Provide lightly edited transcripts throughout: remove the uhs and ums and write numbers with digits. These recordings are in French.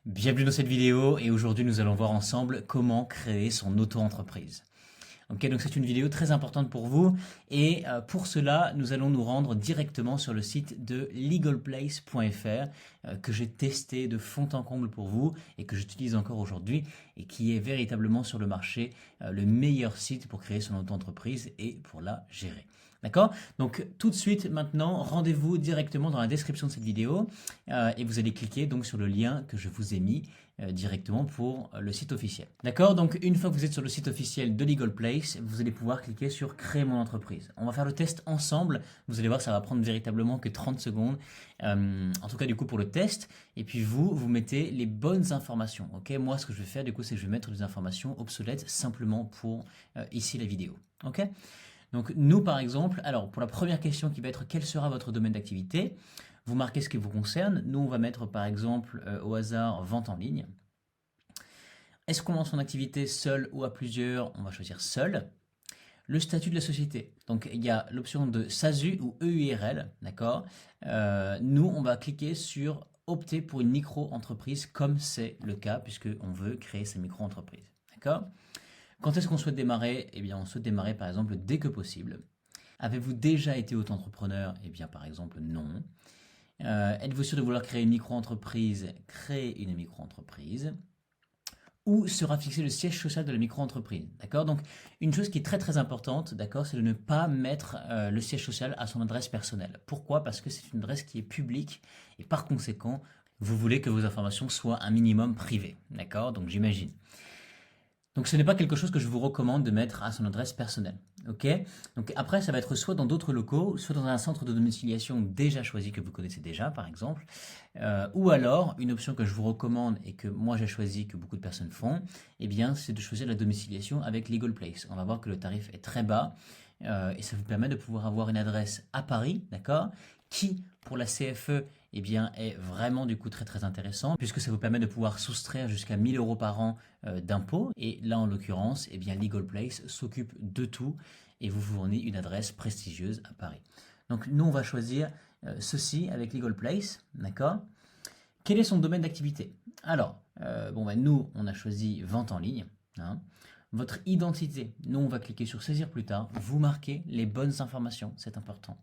Bienvenue dans cette vidéo et aujourd'hui nous allons voir ensemble comment créer son auto-entreprise. Ok, donc c'est une vidéo très importante pour vous et pour cela nous allons nous rendre directement sur le site de legalplace.fr que j'ai testé de fond en comble pour vous et que j'utilise encore aujourd'hui et qui est véritablement sur le marché le meilleur site pour créer son auto-entreprise et pour la gérer. D'accord? Donc tout de suite maintenant, rendez-vous directement dans la description de cette vidéo et vous allez cliquer donc sur le lien que je vous ai mis directement pour le site officiel. D'accord? Donc une fois que vous êtes sur le site officiel de Legal Place, vous allez pouvoir cliquer sur créer mon entreprise. On va faire le test ensemble. Vous allez voir, ça va prendre véritablement que 30 secondes. En tout cas du coup pour le test. Et puis vous mettez les bonnes informations. Ok? Moi ce que je vais faire du coup c'est que je vais mettre des informations obsolètes simplement pour ici la vidéo. Ok? Donc nous par exemple, alors pour la première question qui va être quel sera votre domaine d'activité, vous marquez ce qui vous concerne. Nous on va mettre par exemple au hasard vente en ligne. Est-ce qu'on lance son activité seul ou à plusieurs? On va choisir seul. Le statut de la société. Donc il y a l'option de SASU ou EURL, d'accord. Nous on va cliquer sur opter pour une micro-entreprise comme c'est le cas puisque on veut créer sa micro-entreprise, d'accord. Quand est-ce qu'on souhaite démarrer? Eh bien, on souhaite démarrer par exemple dès que possible. Avez-vous déjà été auto-entrepreneur? Eh bien, par exemple, non. Êtes-vous sûr de vouloir créer une micro-entreprise? Créez une micro-entreprise. Où sera fixé le siège social de la micro-entreprise? D'accord? Donc, une chose qui est très très importante, d'accord, c'est de ne pas mettre le siège social à son adresse personnelle. Pourquoi? Parce que c'est une adresse qui est publique et par conséquent, vous voulez que vos informations soient un minimum privées. D'accord? Donc, j'imagine. Donc ce n'est pas quelque chose que je vous recommande de mettre à son adresse personnelle. Ok? Donc après, ça va être soit dans d'autres locaux, soit dans un centre de domiciliation déjà choisi que vous connaissez déjà, par exemple, ou alors une option que je vous recommande et que moi j'ai choisi, que beaucoup de personnes font, eh bien c'est de choisir la domiciliation avec Legal Place. On va voir que le tarif est très bas et ça vous permet de pouvoir avoir une adresse à Paris, d'accord? Qui pour la CFE eh bien, est vraiment du coup très très intéressant puisque ça vous permet de pouvoir soustraire jusqu'à 1 000 € par an d'impôts. Et là, en l'occurrence, eh bien, Legal Place s'occupe de tout et vous fournit une adresse prestigieuse à Paris. Donc, nous, on va choisir ceci avec Legal Place, d'accord? Quel est son domaine d'activité? Alors, nous, on a choisi vente en ligne. Hein. Votre identité, nous, on va cliquer sur saisir plus tard. Vous marquez les bonnes informations, c'est important.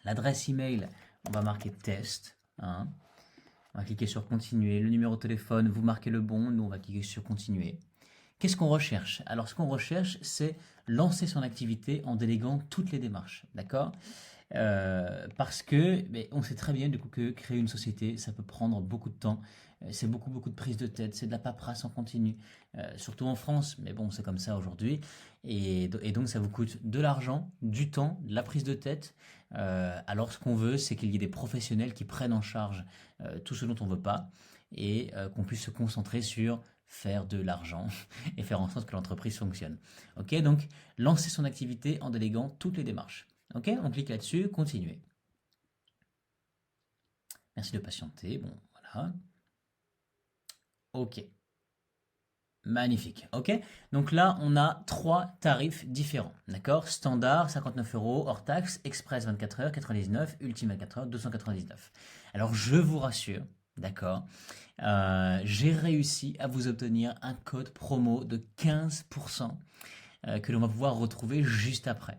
L'adresse email, on va marquer test. Hein. On va cliquer sur continuer. Le numéro de téléphone, vous marquez le bon. Nous, on va cliquer sur continuer. Qu'est-ce qu'on recherche? Alors, ce qu'on recherche, c'est lancer son activité en déléguant toutes les démarches. D'accord? Parce que on sait très bien du coup que créer une société, ça peut prendre beaucoup de temps. C'est beaucoup de prise de tête, c'est de la paperasse en continu, surtout en France, mais bon, c'est comme ça aujourd'hui. Et donc, ça vous coûte de l'argent, du temps, de la prise de tête. Alors, ce qu'on veut, c'est qu'il y ait des professionnels qui prennent en charge tout ce dont on veut pas et qu'on puisse se concentrer sur faire de l'argent et faire en sorte que l'entreprise fonctionne. Ok, donc lancer son activité en déléguant toutes les démarches. Ok, on clique là-dessus, continuer. Merci de patienter. Bon, voilà. Ok. Magnifique. Ok. Donc là, on a 3 tarifs différents. D'accord? Standard, 59 €, hors taxe, express 24 heures, 99, ultime 24 heures, 299. Alors, je vous rassure, d'accord? J'ai réussi à vous obtenir un code promo de 15% que l'on va pouvoir retrouver juste après.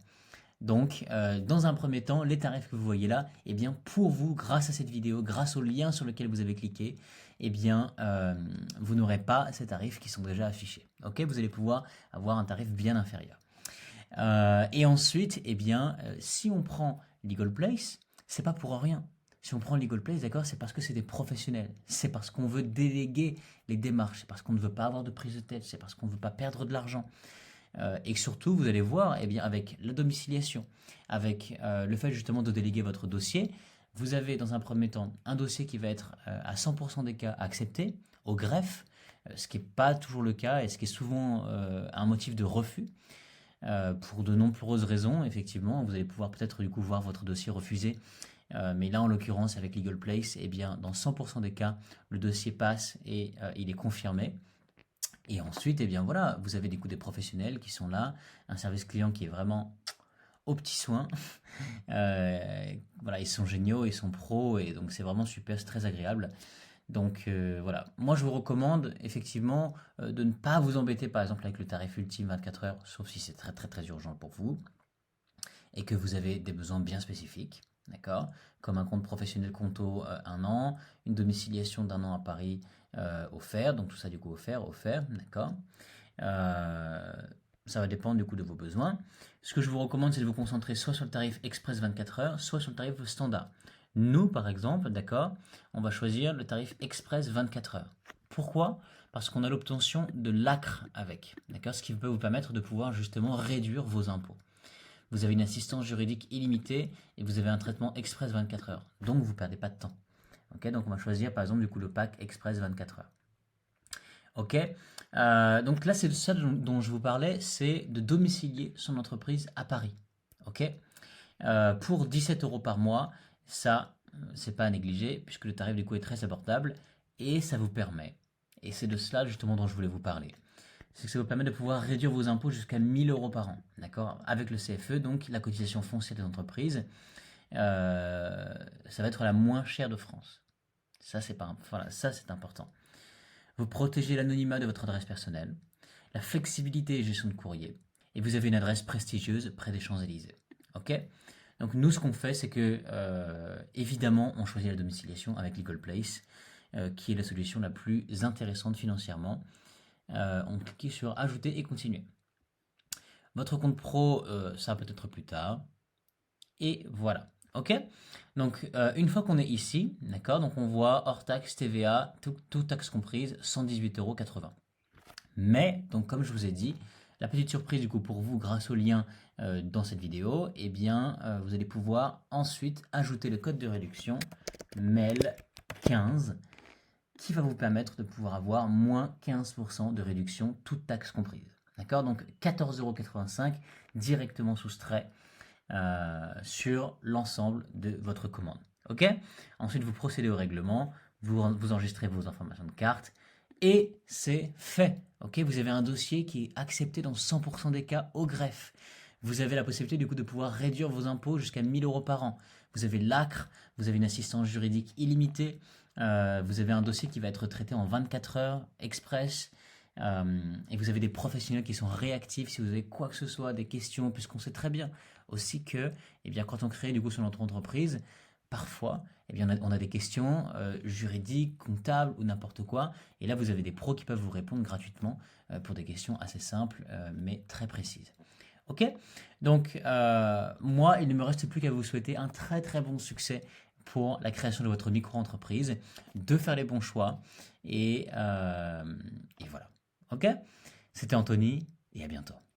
Donc, dans un premier temps, les tarifs que vous voyez là, eh bien, pour vous, grâce à cette vidéo, grâce au lien sur lequel vous avez cliqué, eh bien, vous n'aurez pas ces tarifs qui sont déjà affichés. Ok, vous allez pouvoir avoir un tarif bien inférieur. Et ensuite, eh bien, si on prend Legal Place, c'est pas pour rien. Si on prend Legal Place, d'accord, c'est parce que c'est des professionnels. C'est parce qu'on veut déléguer les démarches. C'est parce qu'on ne veut pas avoir de prise de tête. C'est parce qu'on ne veut pas perdre de l'argent. Et surtout, vous allez voir, eh bien, avec la domiciliation, avec le fait justement de déléguer votre dossier, vous avez dans un premier temps un dossier qui va être à 100% des cas accepté au greffe, ce qui n'est pas toujours le cas et ce qui est souvent un motif de refus. Pour de nombreuses raisons, effectivement, vous allez pouvoir peut-être du coup voir votre dossier refusé. Mais là, en l'occurrence, avec Legal Place, eh bien, dans 100% des cas, le dossier passe et il est confirmé. Et ensuite, eh bien voilà, vous avez des professionnels qui sont là, un service client qui est vraiment aux petits soins. Voilà, ils sont géniaux, ils sont pros, et donc c'est vraiment super, c'est très agréable. Donc voilà, moi je vous recommande effectivement de ne pas vous embêter par exemple avec le tarif ultime 24 heures, sauf si c'est très très très urgent pour vous et que vous avez des besoins bien spécifiques, d'accord? Comme un compte professionnel Conto 1 an, une domiciliation d'1 an à Paris offert, donc tout ça du coup offert, d'accord? Euh, Ça va dépendre du coup de vos besoins. Ce que je vous recommande, c'est de vous concentrer soit sur le tarif Express 24 heures, soit sur le tarif standard. Nous, par exemple, d'accord, on va choisir le tarif Express 24 heures. Pourquoi? Parce qu'on a l'obtention de l'ACRE avec, d'accord, ce qui peut vous permettre de pouvoir justement réduire vos impôts. Vous avez une assistance juridique illimitée et vous avez un traitement Express 24 heures. Donc vous ne perdez pas de temps. Ok, donc on va choisir par exemple du coup le pack Express 24 heures. Ok. Donc là, c'est ça dont je vous parlais, c'est de domicilier son entreprise à Paris. Ok. Pour 17 euros par mois, ça, c'est pas à négliger, puisque le tarif du coup est très abordable, et ça vous permet, et c'est de cela justement dont je voulais vous parler, c'est que ça vous permet de pouvoir réduire vos impôts jusqu'à 1000 euros par an, d'accord? Avec le CFE, donc la cotisation foncière des entreprises, ça va être la moins chère de France. Ça, c'est pas, voilà, ça, c'est important. Vous protégez l'anonymat de votre adresse personnelle, la flexibilité et gestion de courrier, et vous avez une adresse prestigieuse près des Champs-Élysées. Ok? Donc nous, ce qu'on fait, c'est que évidemment, on choisit la domiciliation avec Legal Place, qui est la solution la plus intéressante financièrement. On clique sur Ajouter et continuer. Votre compte pro, ça peut-être plus tard. Et voilà. Ok? Donc, une fois qu'on est ici, d'accord, donc on voit hors taxe TVA, tout taxe comprise, 118,80 €. Mais, donc comme je vous ai dit, la petite surprise du coup pour vous grâce au lien dans cette vidéo, eh bien vous allez pouvoir ensuite ajouter le code de réduction MEL15 qui va vous permettre de pouvoir avoir moins 15% de réduction, toute taxe comprise. D'accord? Donc 14,85 € directement soustrait sur l'ensemble de votre commande. Ok? Ensuite, vous procédez au règlement, vous enregistrez vos informations de carte et c'est fait. Ok? Vous avez un dossier qui est accepté dans 100% des cas au greffe. Vous avez la possibilité du coup de pouvoir réduire vos impôts jusqu'à 1000 euros par an. Vous avez l'ACRE, vous avez une assistance juridique illimitée, vous avez un dossier qui va être traité en 24 heures express. Et vous avez des professionnels qui sont réactifs si vous avez quoi que ce soit, des questions, puisqu'on sait très bien aussi que eh bien, quand on crée du coup son entreprise, parfois eh bien, on a des questions juridiques, comptables ou n'importe quoi. Et là, vous avez des pros qui peuvent vous répondre gratuitement pour des questions assez simples mais très précises. Ok? Donc, moi, il ne me reste plus qu'à vous souhaiter un très très bon succès pour la création de votre micro-entreprise, de faire les bons choix et voilà. Ok? C'était Anthony et à bientôt.